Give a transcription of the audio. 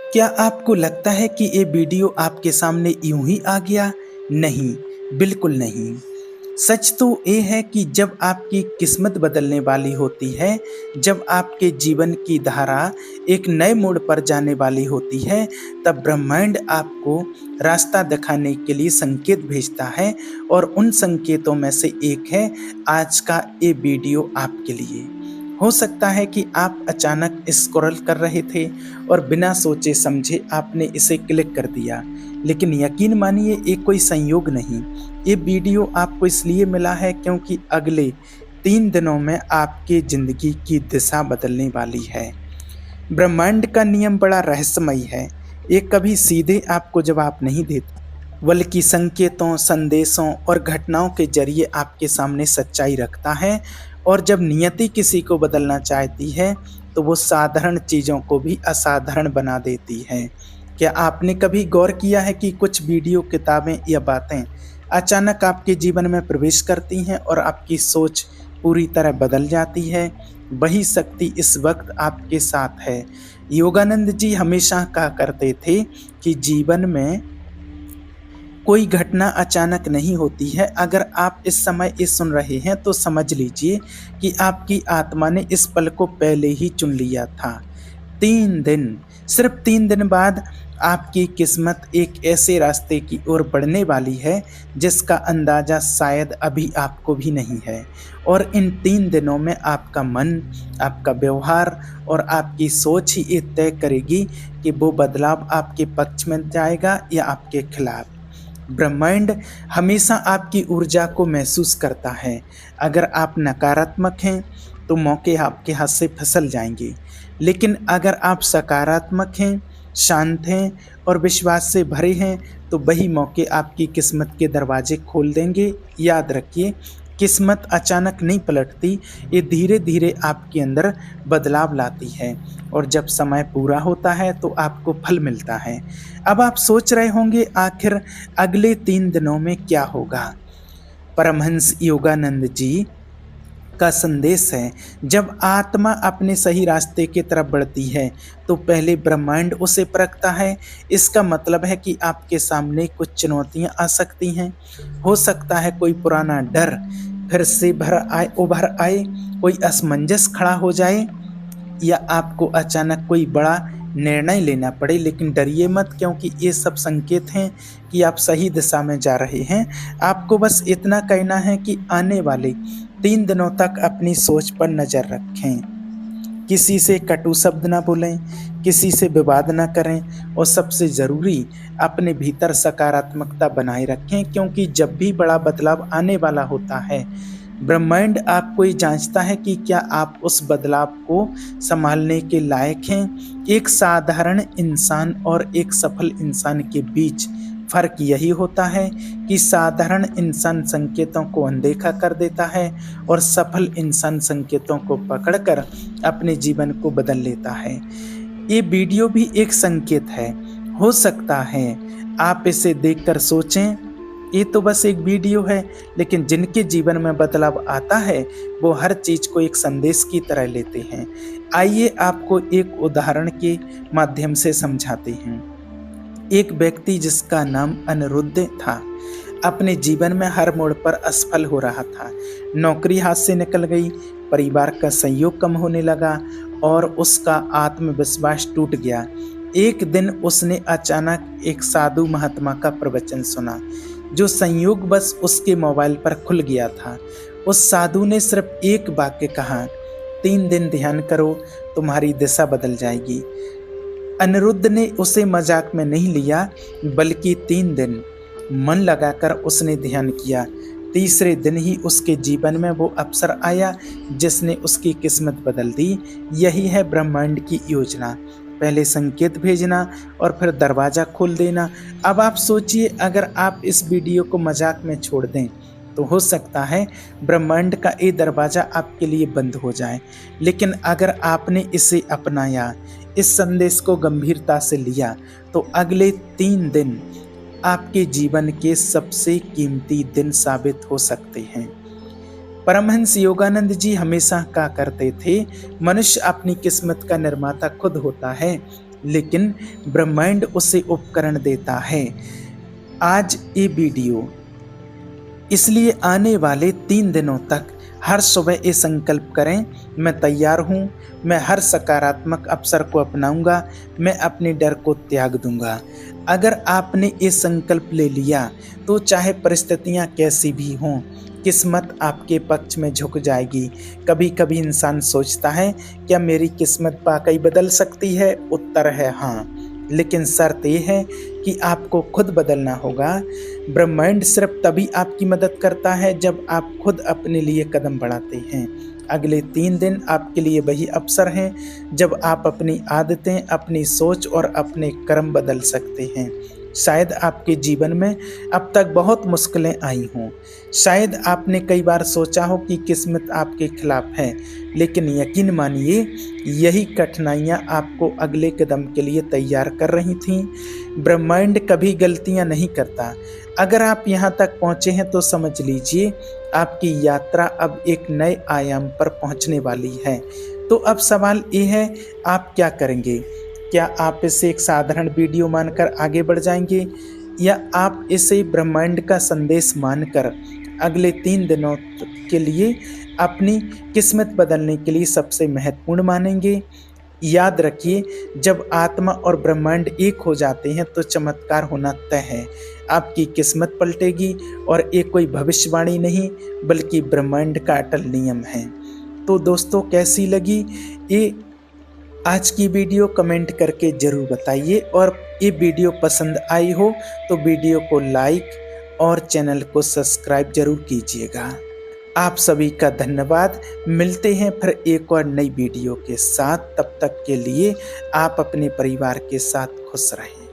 क्या आपको लगता है कि ये वीडियो आपके सामने यूं ही आ गया? नहीं, बिल्कुल नहीं। सच तो ये है कि जब आपकी किस्मत बदलने वाली होती है, जब आपके जीवन की धारा एक नए मोड़ पर जाने वाली होती है, तब ब्रह्मांड आपको रास्ता दिखाने के लिए संकेत भेजता है और उन संकेतों में से एक है आज का ये वीडियो आपके लिए। हो सकता है कि आप अचानक स्क्रॉल कर रहे थे और बिना सोचे समझे आपने इसे क्लिक कर दिया, लेकिन यकीन मानिए ये कोई संयोग नहीं। ये वीडियो आपको इसलिए मिला है क्योंकि अगले 3 दिनों में आपकी ज़िंदगी की दिशा बदलने वाली है। ब्रह्मांड का नियम बड़ा रहस्यमयी है। ये कभी सीधे आपको जवाब नहीं देता, बल्कि संकेतों, संदेशों और घटनाओं के ज़रिए आपके सामने सच्चाई रखता है। और जब नियति किसी को बदलना चाहती है, तो वो साधारण चीज़ों को भी असाधारण बना देती है। क्या आपने कभी गौर किया है कि कुछ वीडियो, किताबें या बातें अचानक आपके जीवन में प्रवेश करती हैं और आपकी सोच पूरी तरह बदल जाती है? वही शक्ति इस वक्त आपके साथ है। योगानंद जी हमेशा कहा करते थे कि जीवन में कोई घटना अचानक नहीं होती है। अगर आप इस समय ये सुन रहे हैं तो समझ लीजिए कि आपकी आत्मा ने इस पल को पहले ही चुन लिया था। 3 दिन, सिर्फ 3 दिन बाद आपकी किस्मत एक ऐसे रास्ते की ओर बढ़ने वाली है जिसका अंदाज़ा शायद अभी आपको भी नहीं है। और इन 3 दिनों में आपका मन, आपका व्यवहार और आपकी सोच ही ये तय करेगी कि वो बदलाव आपके पक्ष में जाएगा या आपके खिलाफ। ब्रह्मांड हमेशा आपकी ऊर्जा को महसूस करता है। अगर आप नकारात्मक हैं तो मौके आपके हाथ से फिसल जाएंगे, लेकिन अगर आप सकारात्मक हैं, शांत हैं और विश्वास से भरे हैं, तो वही मौके आपकी किस्मत के दरवाजे खोल देंगे। याद रखिए, किस्मत अचानक नहीं पलटती, ये धीरे धीरे आपके अंदर बदलाव लाती है और जब समय पूरा होता है तो आपको फल मिलता है। अब आप सोच रहे होंगे आखिर अगले 3 दिनों में क्या होगा? परमहंस योगानंद जी का संदेश है, जब आत्मा अपने सही रास्ते की तरफ बढ़ती है तो पहले ब्रह्मांड उसे परखता है। इसका मतलब है कि आपके सामने कुछ चुनौतियां आ सकती हैं। हो सकता है कोई पुराना डर फिर से उभर आए, कोई असमंजस खड़ा हो जाए या आपको अचानक कोई बड़ा निर्णय लेना पड़े। लेकिन डरिए मत, क्योंकि ये सब संकेत हैं कि आप सही दिशा में जा रहे हैं। आपको बस इतना कहना है कि आने वाले 3 दिनों तक अपनी सोच पर नज़र रखें, किसी से कटु शब्द ना बोलें, किसी से विवाद ना करें और सबसे ज़रूरी अपने भीतर सकारात्मकता बनाए रखें, क्योंकि जब भी बड़ा बदलाव आने वाला होता है, ब्रह्मांड आपको ये जांचता है कि क्या आप उस बदलाव को संभालने के लायक हैं। एक साधारण इंसान और एक सफल इंसान के बीच फ़र्क यही होता है कि साधारण इंसान संकेतों को अनदेखा कर देता है और सफल इंसान संकेतों को पकड़कर अपने जीवन को बदल लेता है। ये वीडियो भी एक संकेत है। हो सकता है आप इसे देखकर सोचें, ये तो बस एक वीडियो है, लेकिन जिनके जीवन में बदलाव आता है वो हर चीज़ को एक संदेश की तरह लेते हैं। आइए आपको एक उदाहरण के माध्यम से समझाते हैं। एक व्यक्ति जिसका नाम अनिरुद्ध था, अपने जीवन में हर मोड़ पर असफल हो रहा था। नौकरी हाथ से निकल गई, परिवार का सहयोग कम होने लगा और उसका आत्मविश्वास टूट गया। एक दिन उसने अचानक एक साधु महात्मा का प्रवचन सुना, जो संयोगवश उसके मोबाइल पर खुल गया था। उस साधु ने सिर्फ एक वाक्य कहा, 3 दिन ध्यान करो, तुम्हारी दिशा बदल जाएगी। अनिरुद्ध ने उसे मजाक में नहीं लिया, बल्कि 3 दिन मन लगाकर उसने ध्यान किया। तीसरे दिन ही उसके जीवन में वो अवसर आया जिसने उसकी किस्मत बदल दी। यही है ब्रह्मांड की योजना, पहले संकेत भेजना और फिर दरवाज़ा खोल देना। अब आप सोचिए, अगर आप इस वीडियो को मजाक में छोड़ दें तो हो सकता है ब्रह्मांड का ये दरवाज़ा आपके लिए बंद हो जाए, लेकिन अगर आपने इसे अपनाया, इस संदेश को गंभीरता से लिया, तो अगले 3 दिन आपके जीवन के सबसे कीमती दिन साबित हो सकते हैं। परमहंस योगानंद जी हमेशा कहा करते थे, मनुष्य अपनी किस्मत का निर्माता खुद होता है। लेकिन ब्रह्मांड उसे उपकरण देता है। आज ये वीडियो इसलिए आने वाले 3 दिनों तक हर सुबह ये संकल्प करें, मैं तैयार हूँ, मैं हर सकारात्मक अवसर को अपनाऊंगा, मैं अपने डर को त्याग दूंगा। अगर आपने ये संकल्प ले लिया तो चाहे परिस्थितियाँ कैसी भी हों, किस्मत आपके पक्ष में झुक जाएगी। कभी कभी इंसान सोचता है, क्या मेरी किस्मत वाकई बदल सकती है? उत्तर है हाँ, लेकिन शर्त यह है कि आपको खुद बदलना होगा। ब्रह्मांड सिर्फ तभी आपकी मदद करता है जब आप खुद अपने लिए कदम बढ़ाते हैं। अगले 3 दिन आपके लिए वही अवसर हैं जब आप अपनी आदतें, अपनी सोच और अपने कर्म बदल सकते हैं। शायद आपके जीवन में अब तक बहुत मुश्किलें आई हों, शायद आपने कई बार सोचा हो कि किस्मत आपके खिलाफ है, लेकिन यकीन मानिए यही कठिनाइयाँ आपको अगले कदम के लिए तैयार कर रही थीं। ब्रह्मांड कभी गलतियाँ नहीं करता। अगर आप यहाँ तक पहुँचे हैं तो समझ लीजिए आपकी यात्रा अब एक नए आयाम पर पहुँचने वाली है। तो अब सवाल ये है, आप क्या करेंगे? क्या आप इसे एक साधारण वीडियो मानकर आगे बढ़ जाएंगे, या आप इसे ब्रह्मांड का संदेश मानकर अगले 3 दिनों के लिए अपनी किस्मत बदलने के लिए सबसे महत्वपूर्ण मानेंगे? याद रखिए, जब आत्मा और ब्रह्मांड एक हो जाते हैं तो चमत्कार होना तय है। आपकी किस्मत पलटेगी और ये कोई भविष्यवाणी नहीं बल्कि ब्रह्मांड का अटल नियम है। तो दोस्तों, कैसी लगी ये आज की वीडियो? कमेंट करके ज़रूर बताइए, और ये वीडियो पसंद आई हो तो वीडियो को लाइक और चैनल को सब्सक्राइब जरूर कीजिएगा। आप सभी का धन्यवाद। मिलते हैं फिर एक और नई वीडियो के साथ। तब तक के लिए आप अपने परिवार के साथ खुश रहें।